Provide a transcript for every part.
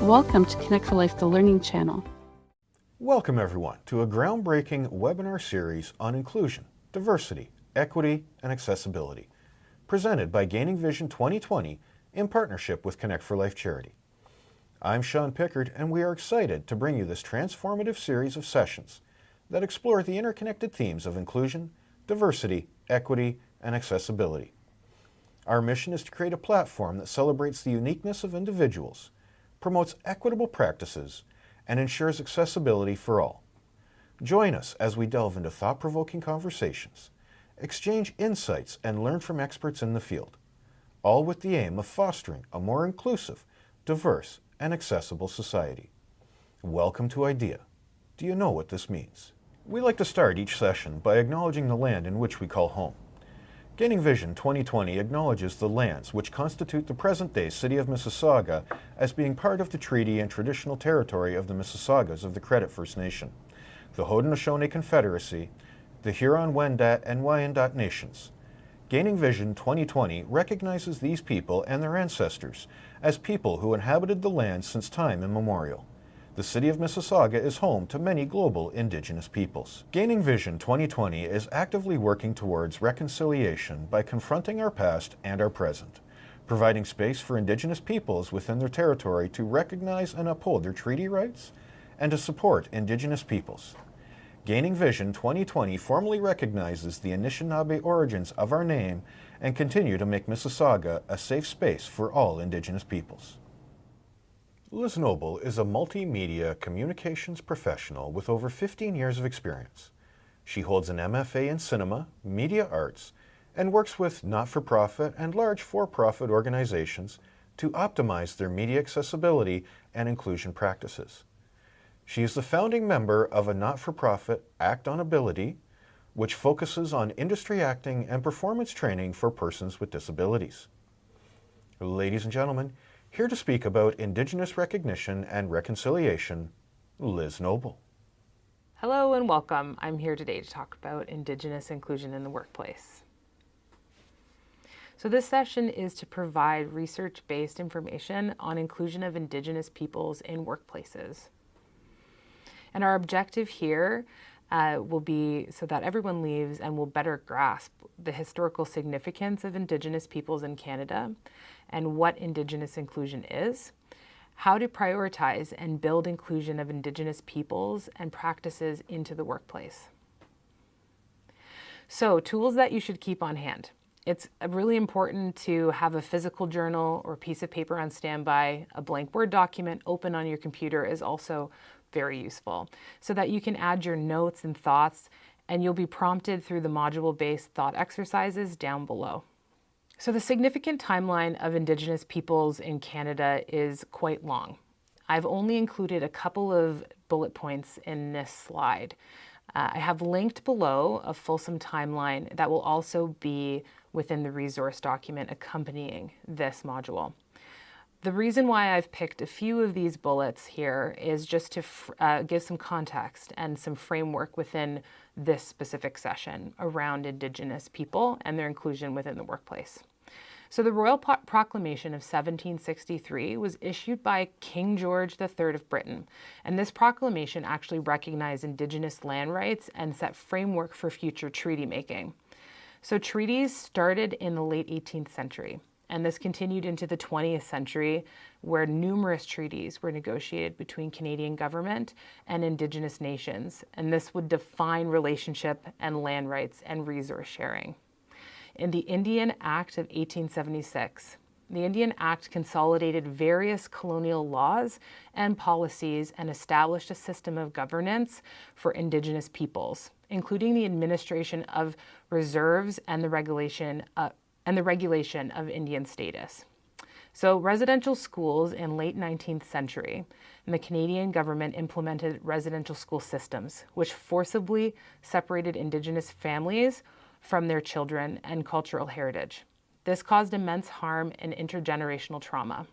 Welcome to Connect4Life the Learning Channel. Welcome everyone to a groundbreaking webinar series on inclusion, diversity, equity, and accessibility, presented by Gaining Vision 2020 in partnership with Connect4Life Charity. I'm Sean Pickard, and we are excited to bring you this transformative series of sessions that explore the interconnected themes of inclusion, diversity, equity, and accessibility. Our mission is to create a platform that celebrates the uniqueness of individuals, promotes equitable practices, and ensures accessibility for all. Join us as we delve into thought-provoking conversations, exchange insights, and learn from experts in the field, all with the aim of fostering a more inclusive, diverse, and accessible society. Welcome to IDEA. Do you know what this means? We like to start each session by acknowledging the land in which we call home. Gaining Vision 2020 acknowledges the lands which constitute the present-day City of Mississauga as being part of the treaty and traditional territory of the Mississaugas of the Credit First Nation, the Haudenosaunee Confederacy, the Huron-Wendat and Wyandot Nations. Gaining Vision 2020 recognizes these people and their ancestors as people who inhabited the land since time immemorial. The City of Mississauga is home to many global Indigenous peoples. Gaining Vision 2020 is actively working towards reconciliation by confronting our past and our present, providing space for Indigenous peoples within their territory to recognize and uphold their treaty rights, and to support Indigenous peoples. Gaining Vision 2020 formally recognizes the Anishinaabe origins of our name and continue to make Mississauga a safe space for all Indigenous peoples. Liz Noble is a multimedia communications professional with over 15 years of experience. She holds an MFA in cinema, media arts, and works with not-for-profit and large for-profit organizations to optimize their media accessibility and inclusion practices. She is the founding member of a not-for-profit, Act on Ability, which focuses on industry acting and performance training for persons with disabilities. Ladies and gentlemen, here to speak about Indigenous recognition and reconciliation, Liz Noble. Hello and welcome. I'm here today to talk about Indigenous inclusion in the workplace. So this session is to provide research-based information on inclusion of Indigenous peoples in workplaces. And our objective here will be so that everyone leaves and will better grasp the historical significance of Indigenous peoples in Canada and what Indigenous inclusion is, how to prioritize and build inclusion of Indigenous peoples and practices into the workplace. So, tools that you should keep on hand. It's really important to have a physical journal or piece of paper on standby. A blank Word document open on your computer is also very useful, so that you can add your notes and thoughts, and you'll be prompted through the module-based thought exercises down below. So the significant timeline of Indigenous peoples in Canada is quite long. I've only included a couple of bullet points in this slide. I have linked below a fulsome timeline that will also be within the resource document accompanying this module. The reason why I've picked a few of these bullets here is just to give some context and some framework within this specific session around Indigenous people and their inclusion within the workplace. So the Royal Proclamation of 1763 was issued by King George III of Britain, and this proclamation actually recognized Indigenous land rights and set framework for future treaty making. So treaties started in the late 18th century. And this continued into the 20th century, where numerous treaties were negotiated between Canadian government and Indigenous nations. And this would define relationship and land rights and resource sharing. In the Indian Act of 1876, the Indian Act consolidated various colonial laws and policies and established a system of governance for Indigenous peoples, including the administration of reserves and the regulation of Indian status. So residential schools in late 19th century, and the Canadian government implemented residential school systems, which forcibly separated Indigenous families from their children and cultural heritage. This caused immense harm and intergenerational trauma.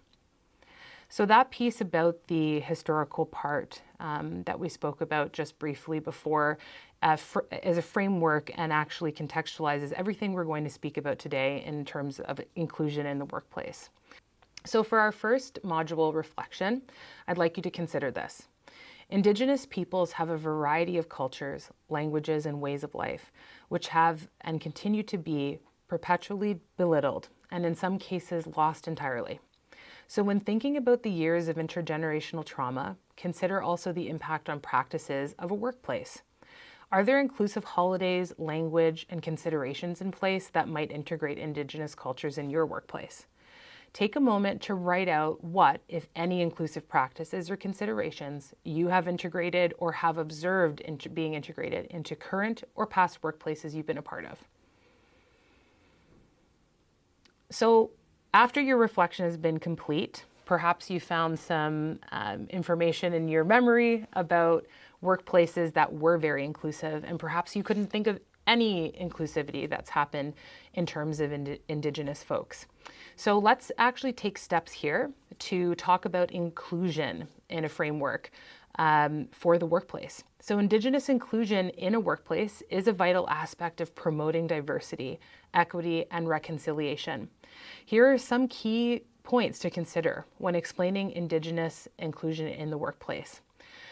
So that piece about the historical part that we spoke about just briefly before as a framework and actually contextualizes everything we're going to speak about today in terms of inclusion in the workplace. So for our first module reflection, I'd like you to consider this. Indigenous peoples have a variety of cultures, languages, and ways of life, which have and continue to be perpetually belittled and in some cases lost entirely. So when thinking about the years of intergenerational trauma, consider also the impact on practices of a workplace. Are there inclusive holidays, language, and considerations in place that might integrate Indigenous cultures in your workplace? Take a moment to write out what, if any, inclusive practices or considerations you have integrated or have observed being integrated into current or past workplaces you've been a part of. So after your reflection has been complete, perhaps you found some information in your memory about workplaces that were very inclusive, and perhaps you couldn't think of any inclusivity that's happened in terms of Indigenous folks. So let's actually take steps here to talk about inclusion in a framework for the workplace. So Indigenous inclusion in a workplace is a vital aspect of promoting diversity, equity, and reconciliation. Here are some key points to consider when explaining Indigenous inclusion in the workplace.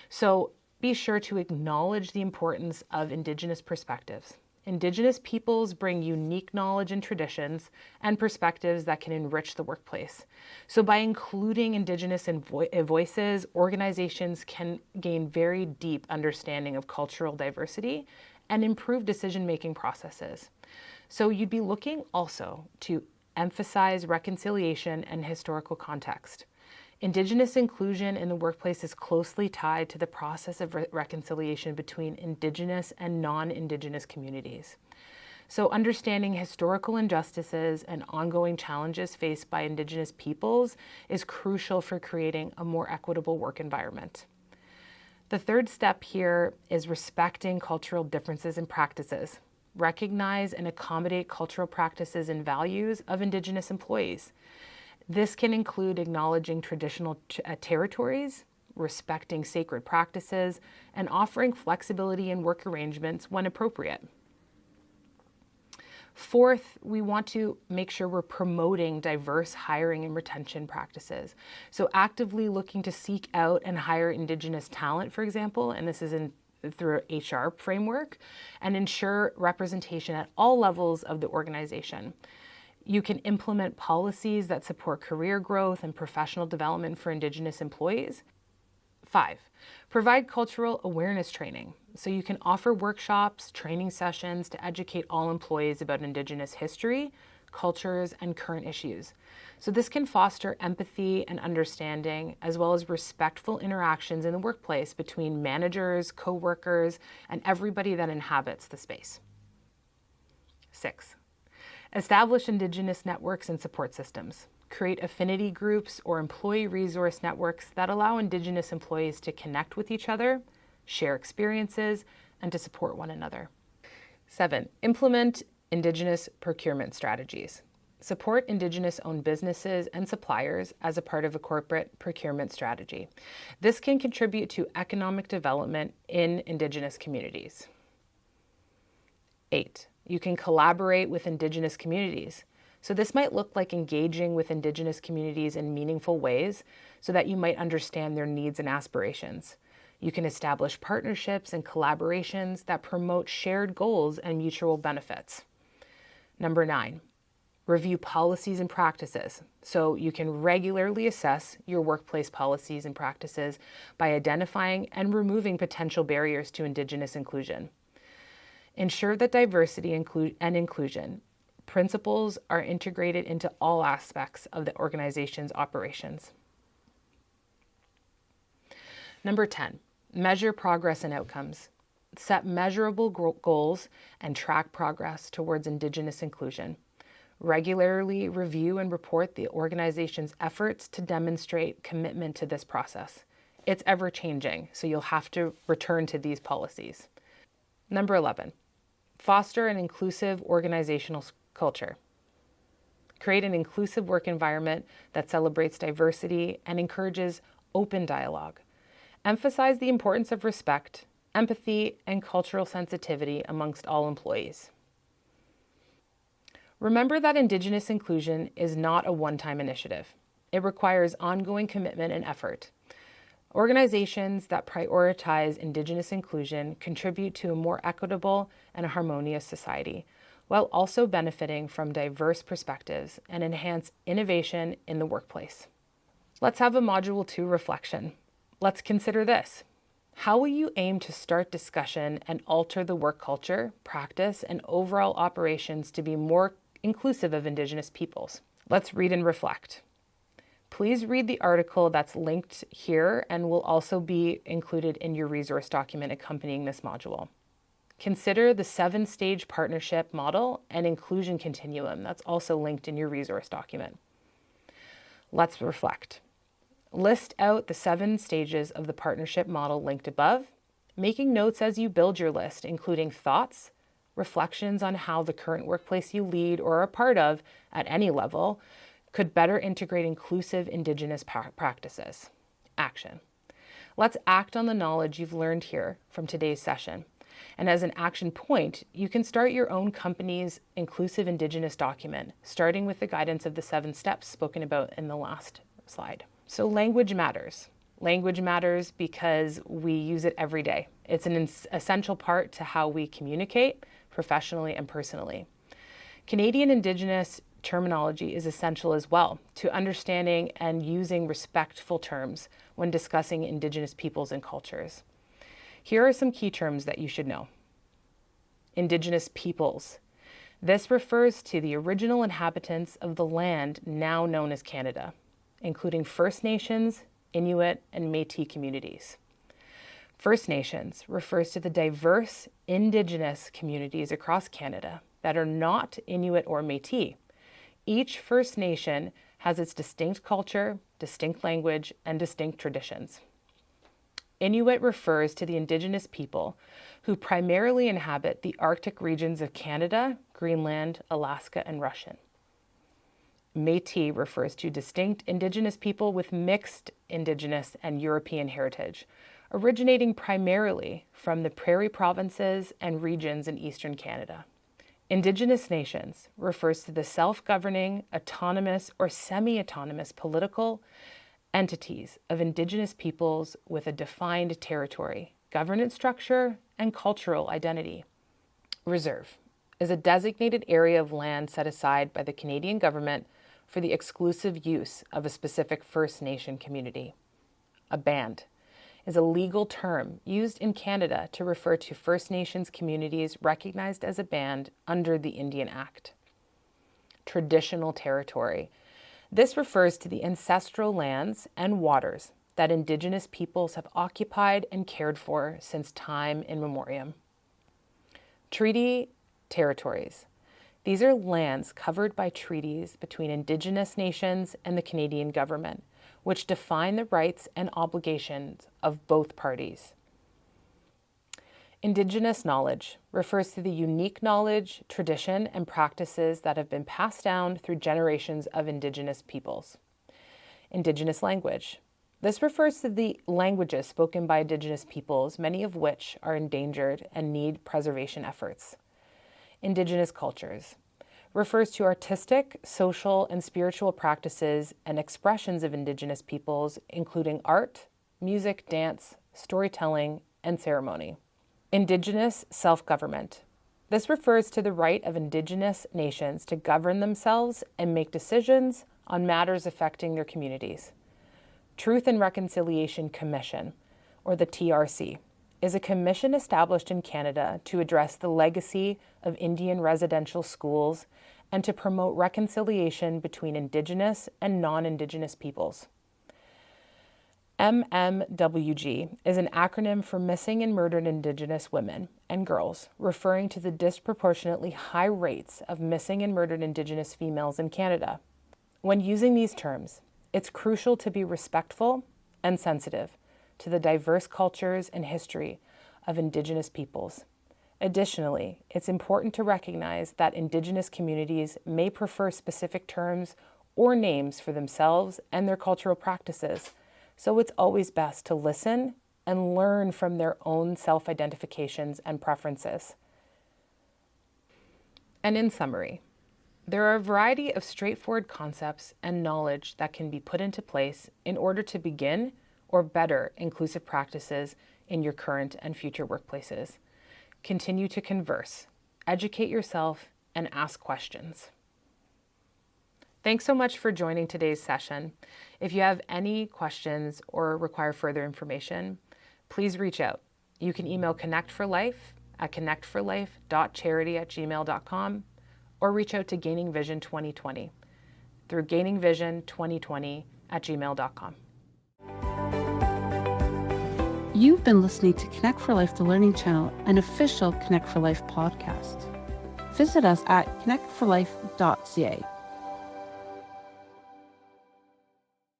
So be sure to acknowledge the importance of Indigenous perspectives. Indigenous peoples bring unique knowledge and traditions and perspectives that can enrich the workplace. So by including Indigenous voices, organizations can gain very deep understanding of cultural diversity and improve decision-making processes. So you'd be looking also to emphasize reconciliation and historical context. Indigenous inclusion in the workplace is closely tied to the process of reconciliation between Indigenous and non-Indigenous communities. So understanding historical injustices and ongoing challenges faced by Indigenous peoples is crucial for creating a more equitable work environment. The third step here is respecting cultural differences and practices. Recognize and accommodate cultural practices and values of Indigenous employees. This can include acknowledging traditional territories, respecting sacred practices, and offering flexibility in work arrangements when appropriate. Fourth, we want to make sure we're promoting diverse hiring and retention practices. So actively looking to seek out and hire Indigenous talent, for example, and this is through an HR framework, and ensure representation at all levels of the organization. You can implement policies that support career growth and professional development for Indigenous employees. 5, provide cultural awareness training. So you can offer workshops, training sessions to educate all employees about Indigenous history, cultures, and current issues. So this can foster empathy and understanding, as well as respectful interactions in the workplace between managers, co-workers, and everybody that inhabits the space. 6, establish Indigenous networks and support systems. Create affinity groups or employee resource networks that allow Indigenous employees to connect with each other, share experiences, and to support one another. 7, implement Indigenous procurement strategies. Support Indigenous-owned businesses and suppliers as a part of a corporate procurement strategy. This can contribute to economic development in Indigenous communities. 8, you can collaborate with Indigenous communities. So this might look like engaging with Indigenous communities in meaningful ways so that you might understand their needs and aspirations. You can establish partnerships and collaborations that promote shared goals and mutual benefits. Number 9, review policies and practices. So you can regularly assess your workplace policies and practices by identifying and removing potential barriers to Indigenous inclusion. Ensure that diversity and inclusion principles are integrated into all aspects of the organization's operations. Number 10, measure progress and outcomes. Set measurable goals and track progress towards Indigenous inclusion. Regularly review and report the organization's efforts to demonstrate commitment to this process. It's ever-changing, so you'll have to return to these policies. Number 11, foster an inclusive organizational culture. Create an inclusive work environment that celebrates diversity and encourages open dialogue. Emphasize the importance of respect, empathy, and cultural sensitivity amongst all employees. Remember that Indigenous inclusion is not a one-time initiative. It requires ongoing commitment and effort. Organizations that prioritize Indigenous inclusion contribute to a more equitable and a harmonious society, while also benefiting from diverse perspectives and enhance innovation in the workplace. Let's have a Module 2 reflection. Let's consider this. How will you aim to start discussion and alter the work culture, practice, and overall operations to be more inclusive of Indigenous peoples? Let's read and reflect. Please read the article that's linked here and will also be included in your resource document accompanying this module. Consider the 7-stage partnership model and inclusion continuum that's also linked in your resource document. Let's reflect. List out the 7 stages of the partnership model linked above, making notes as you build your list, including thoughts, reflections on how the current workplace you lead or are a part of at any level could better integrate inclusive Indigenous practices. Action. Let's act on the knowledge you've learned here from today's session. And as an action point, you can start your own company's inclusive Indigenous document, starting with the guidance of the 7 steps spoken about in the last slide. So language matters. Language matters because we use it every day. It's an essential part to how we communicate professionally and personally. Canadian Indigenous terminology is essential as well to understanding and using respectful terms when discussing Indigenous peoples and cultures. Here are some key terms that you should know. Indigenous peoples. This refers to the original inhabitants of the land now known as Canada, including First Nations, Inuit, and Métis communities. First Nations refers to the diverse Indigenous communities across Canada that are not Inuit or Métis. Each First Nation has its distinct culture, distinct language, and distinct traditions. Inuit refers to the Indigenous people who primarily inhabit the Arctic regions of Canada, Greenland, Alaska, and Russian. Métis refers to distinct Indigenous people with mixed Indigenous and European heritage, originating primarily from the prairie provinces and regions in eastern Canada. Indigenous nations refers to the self-governing, autonomous, or semi-autonomous political entities of Indigenous peoples with a defined territory, governance structure, and cultural identity. Reserve is a designated area of land set aside by the Canadian government for the exclusive use of a specific First Nation community. A band is a legal term used in Canada to refer to First Nations communities recognized as a band under the Indian Act. Traditional territory. This refers to the ancestral lands and waters that Indigenous peoples have occupied and cared for since time immemorial. Treaty territories. These are lands covered by treaties between Indigenous nations and the Canadian government, which define the rights and obligations of both parties. Indigenous knowledge refers to the unique knowledge, tradition, and practices that have been passed down through generations of Indigenous peoples. Indigenous language. This refers to the languages spoken by Indigenous peoples, many of which are endangered and need preservation efforts. Indigenous cultures refers to artistic, social, and spiritual practices and expressions of Indigenous peoples, including art, music, dance, storytelling, and ceremony. Indigenous self-government. This refers to the right of Indigenous nations to govern themselves and make decisions on matters affecting their communities. Truth and Reconciliation Commission, or the TRC, is a commission established in Canada to address the legacy of Indian residential schools and to promote reconciliation between Indigenous and non-Indigenous peoples. MMWG is an acronym for Missing and Murdered Indigenous Women and Girls, referring to the disproportionately high rates of missing and murdered Indigenous females in Canada. When using these terms, it's crucial to be respectful and sensitive to the diverse cultures and history of Indigenous peoples. Additionally, it's important to recognize that Indigenous communities may prefer specific terms or names for themselves and their cultural practices, so it's always best to listen and learn from their own self-identifications and preferences. And in summary, There are a variety of straightforward concepts and knowledge that can be put into place in order to begin or better inclusive practices in your current and future workplaces. Continue to converse, educate yourself, and ask questions. Thanks so much for joining today's session. If you have any questions or require further information, please reach out. You can email Connect4Life at connect4life.charity@gmail.com or reach out to Gaining Vision 2020 through gainingvision2020@gmail.com. You've been listening to Connect4Life, the Learning Channel, an official Connect4Life podcast. Visit us at connect4life.ca.